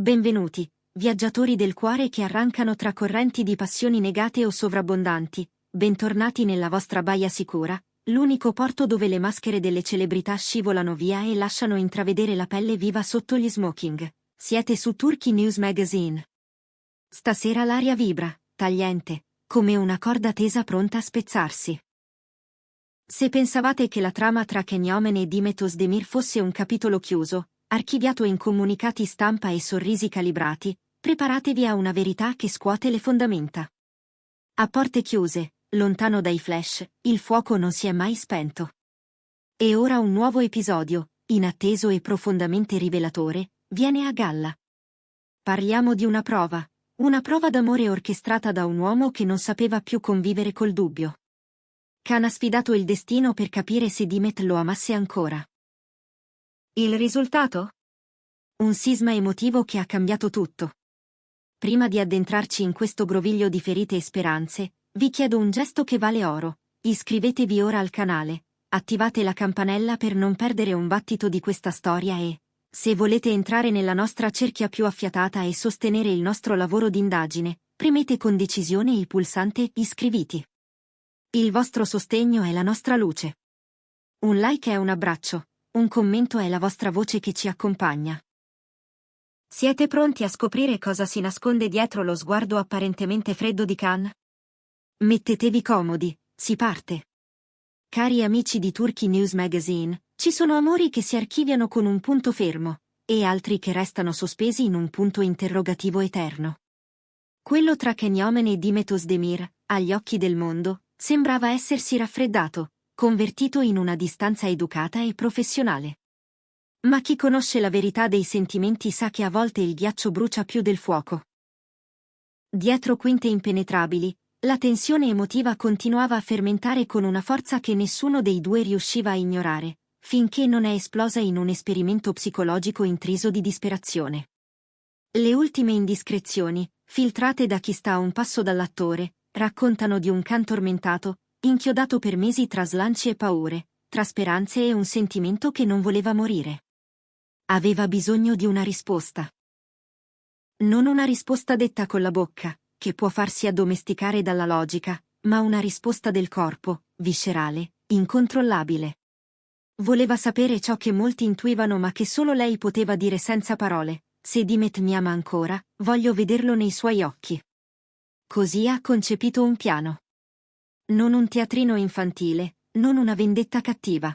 Benvenuti, viaggiatori del cuore che arrancano tra correnti di passioni negate o sovrabbondanti, bentornati nella vostra baia sicura, l'unico porto dove le maschere delle celebrità scivolano via e lasciano intravedere la pelle viva sotto gli smoking. Siete su Turkey News Magazine. Stasera l'aria vibra, tagliente, come una corda tesa pronta a spezzarsi. Se pensavate che la trama tra Kenyomen e Dimet Özdemir fosse un capitolo chiuso, archiviato in comunicati stampa e sorrisi calibrati, preparatevi a una verità che scuote le fondamenta. A porte chiuse, lontano dai flash, il fuoco non si è mai spento. E ora un nuovo episodio, inatteso e profondamente rivelatore, viene a galla. Parliamo di una prova d'amore orchestrata da un uomo che non sapeva più convivere col dubbio. Khan ha sfidato il destino per capire se Dimet lo amasse ancora. Il risultato? Un sisma emotivo che ha cambiato tutto. Prima di addentrarci in questo groviglio di ferite e speranze, vi chiedo un gesto che vale oro: iscrivetevi ora al canale, attivate la campanella per non perdere un battito di questa storia e, se volete entrare nella nostra cerchia più affiatata e sostenere il nostro lavoro d'indagine, premete con decisione il pulsante iscriviti. Il vostro sostegno è la nostra luce. Un like è un abbraccio. Un commento è la vostra voce che ci accompagna. Siete pronti a scoprire cosa si nasconde dietro lo sguardo apparentemente freddo di Khan? Mettetevi comodi, si parte. Cari amici di Turkey News Magazine, ci sono amori che si archiviano con un punto fermo, e altri che restano sospesi in un punto interrogativo eterno. Quello tra Kenyomen e Dimet Özdemir, agli occhi del mondo, sembrava essersi raffreddato, convertito in una distanza educata e professionale. Ma chi conosce la verità dei sentimenti sa che a volte il ghiaccio brucia più del fuoco. Dietro quinte impenetrabili, la tensione emotiva continuava a fermentare con una forza che nessuno dei due riusciva a ignorare, finché non è esplosa in un esperimento psicologico intriso di disperazione. Le ultime indiscrezioni, filtrate da chi sta a un passo dall'attore, raccontano di un Khan tormentato, inchiodato per mesi tra slanci e paure, tra speranze e un sentimento che non voleva morire. Aveva bisogno di una risposta. Non una risposta detta con la bocca, che può farsi addomesticare dalla logica, ma una risposta del corpo, viscerale, incontrollabile. Voleva sapere ciò che molti intuivano ma che solo lei poteva dire senza parole: se Dimet mi ama ancora, voglio vederlo nei suoi occhi. Così ha concepito un piano. Non un teatrino infantile, non una vendetta cattiva.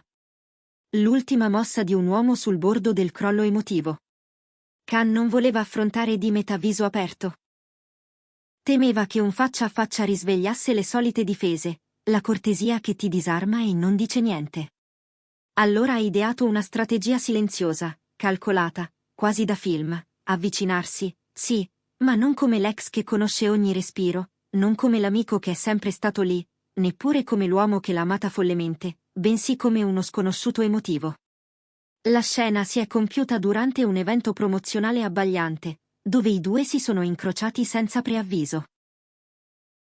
L'ultima mossa di un uomo sul bordo del crollo emotivo. Khan non voleva affrontare Dimet a viso aperto. Temeva che un faccia a faccia risvegliasse le solite difese, la cortesia che ti disarma e non dice niente. Allora ha ideato una strategia silenziosa, calcolata, quasi da film: avvicinarsi, sì, ma non come l'ex che conosce ogni respiro, non come l'amico che è sempre stato lì, neppure come l'uomo che l'ha amata follemente, bensì come uno sconosciuto emotivo. La scena si è compiuta durante un evento promozionale abbagliante, dove i due si sono incrociati senza preavviso.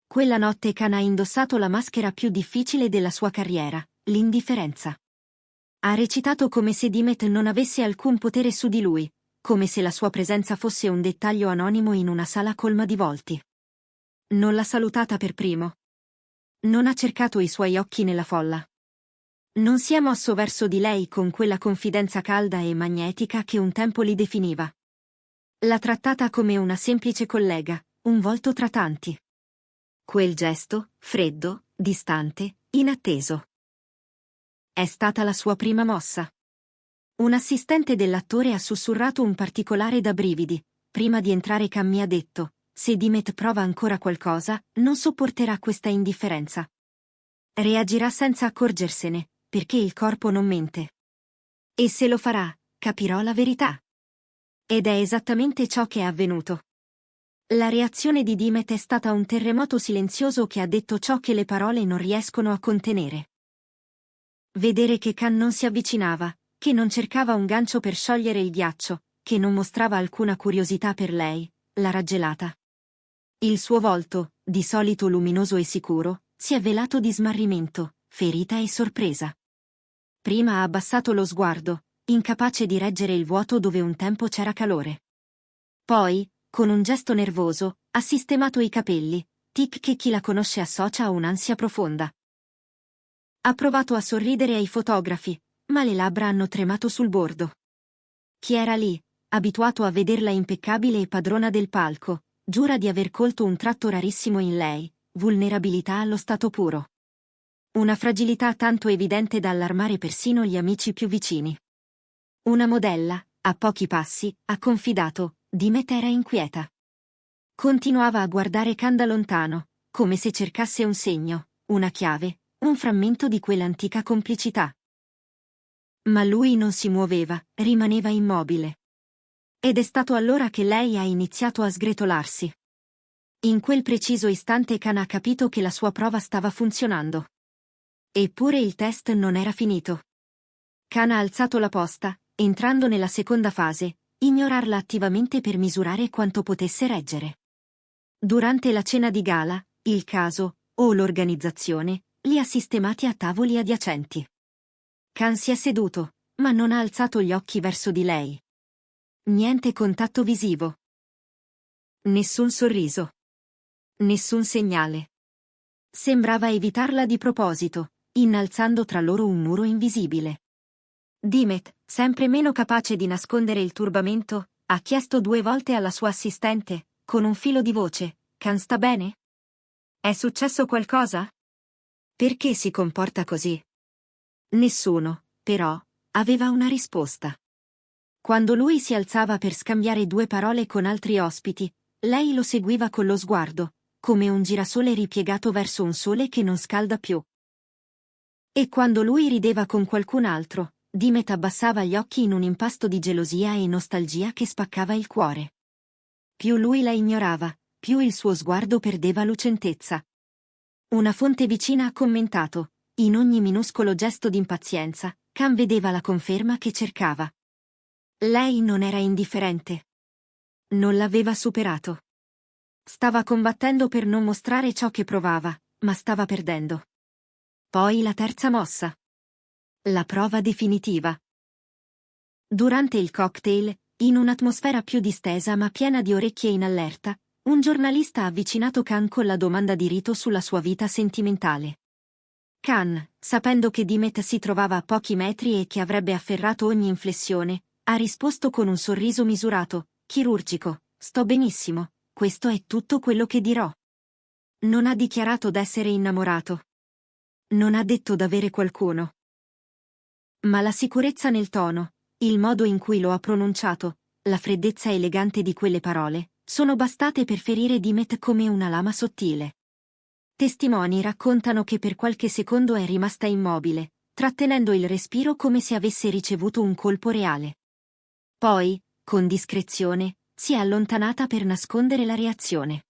Quella notte Khan ha indossato la maschera più difficile della sua carriera, l'indifferenza. Ha recitato come se Dimet non avesse alcun potere su di lui, come se la sua presenza fosse un dettaglio anonimo in una sala colma di volti. Non l'ha salutata per primo. Non ha cercato i suoi occhi nella folla. Non si è mosso verso di lei con quella confidenza calda e magnetica che un tempo li definiva. L'ha trattata come una semplice collega, un volto tra tanti. Quel gesto, freddo, distante, inatteso. È stata la sua prima mossa. Un assistente dell'attore ha sussurrato un particolare da brividi: prima di entrare Khan mi ha detto: se Dimet prova ancora qualcosa, non sopporterà questa indifferenza. Reagirà senza accorgersene, perché il corpo non mente. E se lo farà, capirò la verità. Ed è esattamente ciò che è avvenuto. La reazione di Dimet è stata un terremoto silenzioso che ha detto ciò che le parole non riescono a contenere. Vedere che Khan non si avvicinava, che non cercava un gancio per sciogliere il ghiaccio, che non mostrava alcuna curiosità per lei, l'ha raggelata. Il suo volto, di solito luminoso e sicuro, si è velato di smarrimento, ferita e sorpresa. Prima ha abbassato lo sguardo, incapace di reggere il vuoto dove un tempo c'era calore. Poi, con un gesto nervoso, ha sistemato i capelli, tic che chi la conosce associa a un'ansia profonda. Ha provato a sorridere ai fotografi, ma le labbra hanno tremato sul bordo. Chi era lì, abituato a vederla impeccabile e padrona del palco, giura di aver colto un tratto rarissimo in lei, vulnerabilità allo stato puro. Una fragilità tanto evidente da allarmare persino gli amici più vicini. Una modella, a pochi passi, ha confidato, Dimet era inquieta. Continuava a guardare Khan da lontano, come se cercasse un segno, una chiave, un frammento di quell'antica complicità. Ma lui non si muoveva, rimaneva immobile. Ed è stato allora che lei ha iniziato a sgretolarsi. In quel preciso istante Khan ha capito che la sua prova stava funzionando. Eppure il test non era finito. Khan ha alzato la posta, entrando nella seconda fase, ignorarla attivamente per misurare quanto potesse reggere. Durante la cena di gala, il caso, o l'organizzazione, li ha sistemati a tavoli adiacenti. Khan si è seduto, ma non ha alzato gli occhi verso di lei. Niente contatto visivo. Nessun sorriso. Nessun segnale. Sembrava evitarla di proposito, innalzando tra loro un muro invisibile. Dimet, sempre meno capace di nascondere il turbamento, ha chiesto 2 volte alla sua assistente, con un filo di voce, Khan sta bene? È successo qualcosa? Perché si comporta così? Nessuno, però, aveva una risposta. Quando lui si alzava per scambiare 2 parole con altri ospiti, lei lo seguiva con lo sguardo, come un girasole ripiegato verso un sole che non scalda più. E quando lui rideva con qualcun altro, Dimet abbassava gli occhi in un impasto di gelosia e nostalgia che spaccava il cuore. Più lui la ignorava, più il suo sguardo perdeva lucentezza. Una fonte vicina ha commentato, in ogni minuscolo gesto d'impazienza, Khan vedeva la conferma che cercava. Lei non era indifferente. Non l'aveva superato. Stava combattendo per non mostrare ciò che provava, ma stava perdendo. Poi la terza mossa. La prova definitiva. Durante il cocktail, in un'atmosfera più distesa ma piena di orecchie in allerta, un giornalista ha avvicinato Khan con la domanda di rito sulla sua vita sentimentale. Khan, sapendo che Dimet si trovava a pochi metri e che avrebbe afferrato ogni inflessione, ha risposto con un sorriso misurato, chirurgico, sto benissimo, questo è tutto quello che dirò. Non ha dichiarato d'essere innamorato. Non ha detto d'avere qualcuno. Ma la sicurezza nel tono, il modo in cui lo ha pronunciato, la freddezza elegante di quelle parole, sono bastate per ferire Dimet come una lama sottile. Testimoni raccontano che per qualche secondo è rimasta immobile, trattenendo il respiro come se avesse ricevuto un colpo reale. Poi, con discrezione, si è allontanata per nascondere la reazione.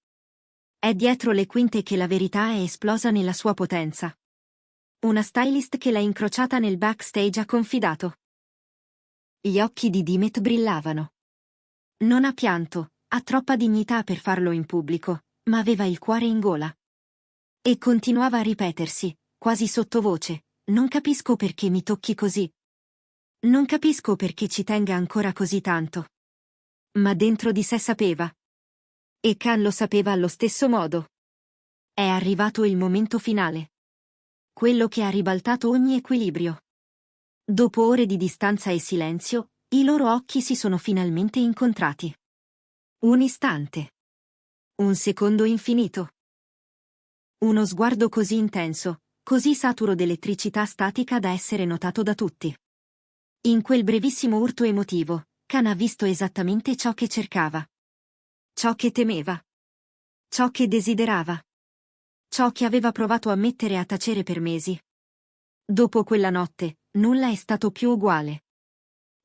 È dietro le quinte che la verità è esplosa nella sua potenza. Una stylist che l'ha incrociata nel backstage ha confidato. Gli occhi di Dimet brillavano. Non ha pianto, ha troppa dignità per farlo in pubblico, ma aveva il cuore in gola. E continuava a ripetersi, quasi sottovoce, non capisco perché mi tocchi così. Non capisco perché ci tenga ancora così tanto. Ma dentro di sé sapeva. E Khan lo sapeva allo stesso modo. È arrivato il momento finale. Quello che ha ribaltato ogni equilibrio. Dopo ore di distanza e silenzio, i loro occhi si sono finalmente incontrati. Un istante. Un secondo infinito. Uno sguardo così intenso, così saturo d'elettricità statica da essere notato da tutti. In quel brevissimo urto emotivo, Khan ha visto esattamente ciò che cercava. Ciò che temeva. Ciò che desiderava. Ciò che aveva provato a mettere a tacere per mesi. Dopo quella notte, nulla è stato più uguale.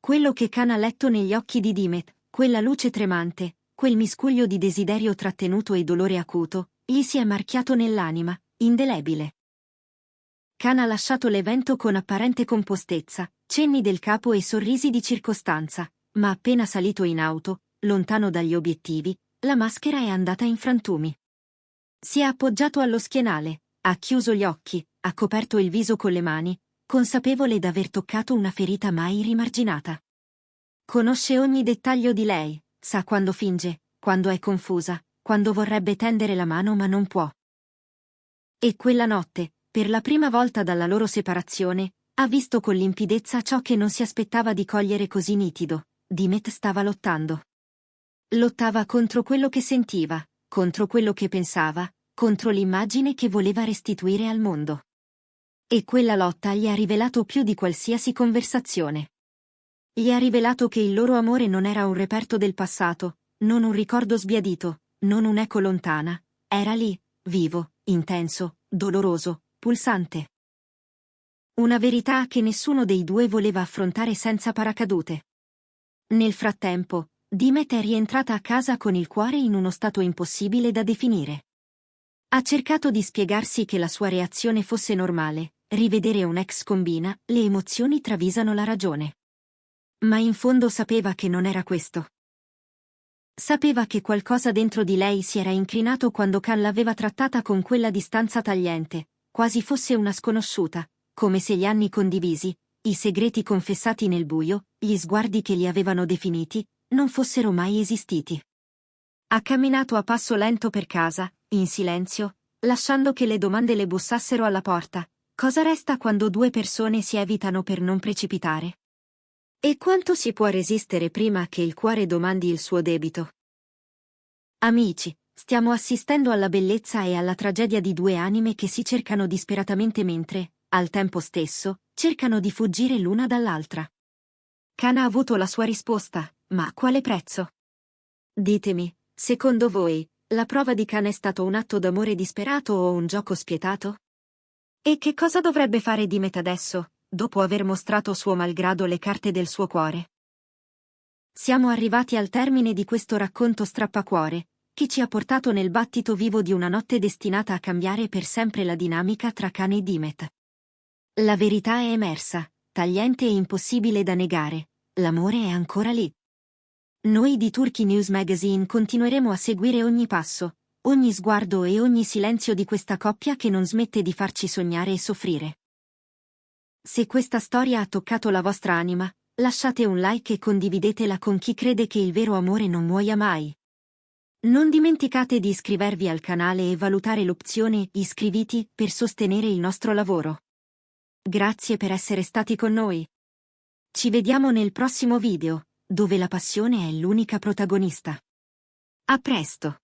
Quello che Khan ha letto negli occhi di Dimet, quella luce tremante, quel miscuglio di desiderio trattenuto e dolore acuto, gli si è marchiato nell'anima, indelebile. Khan ha lasciato l'evento con apparente compostezza, cenni del capo e sorrisi di circostanza, ma appena salito in auto, lontano dagli obiettivi, la maschera è andata in frantumi. Si è appoggiato allo schienale, ha chiuso gli occhi, ha coperto il viso con le mani, consapevole d'aver toccato una ferita mai rimarginata. Conosce ogni dettaglio di lei, sa quando finge, quando è confusa, quando vorrebbe tendere la mano ma non può. E quella notte, per la prima volta dalla loro separazione, ha visto con limpidezza ciò che non si aspettava di cogliere così nitido. Dimet stava lottando. Lottava contro quello che sentiva, contro quello che pensava, contro l'immagine che voleva restituire al mondo. E quella lotta gli ha rivelato più di qualsiasi conversazione. Gli ha rivelato che il loro amore non era un reperto del passato, non un ricordo sbiadito, non un'eco lontana, era lì, vivo, intenso, doloroso, pulsante. Una verità che nessuno dei due voleva affrontare senza paracadute. Nel frattempo, Dimet è rientrata a casa con il cuore in uno stato impossibile da definire. Ha cercato di spiegarsi che la sua reazione fosse normale, rivedere un ex combina, le emozioni travisano la ragione. Ma in fondo sapeva che non era questo. Sapeva che qualcosa dentro di lei si era incrinato quando Khan l'aveva trattata con quella distanza tagliente, quasi fosse una sconosciuta, come se gli anni condivisi, i segreti confessati nel buio, gli sguardi che li avevano definiti, non fossero mai esistiti. Ha camminato a passo lento per casa, in silenzio, lasciando che le domande le bussassero alla porta. Cosa resta quando due persone si evitano per non precipitare? E quanto si può resistere prima che il cuore domandi il suo debito? Amici, stiamo assistendo alla bellezza e alla tragedia di due anime che si cercano disperatamente mentre, al tempo stesso, cercano di fuggire l'una dall'altra. Khan ha avuto la sua risposta, ma a quale prezzo? Ditemi, secondo voi, la prova di Khan è stato un atto d'amore disperato o un gioco spietato? E che cosa dovrebbe fare Dimet adesso, dopo aver mostrato suo malgrado le carte del suo cuore? Siamo arrivati al termine di questo racconto strappacuore, che ci ha portato nel battito vivo di una notte destinata a cambiare per sempre la dinamica tra Khan e Dimet. La verità è emersa, tagliente e impossibile da negare, l'amore è ancora lì. Noi di Turkey News Magazine continueremo a seguire ogni passo, ogni sguardo e ogni silenzio di questa coppia che non smette di farci sognare e soffrire. Se questa storia ha toccato la vostra anima, lasciate un like e condividetela con chi crede che il vero amore non muoia mai. Non dimenticate di iscrivervi al canale e valutare l'opzione iscriviti per sostenere il nostro lavoro. Grazie per essere stati con noi. Ci vediamo nel prossimo video, dove la passione è l'unica protagonista. A presto!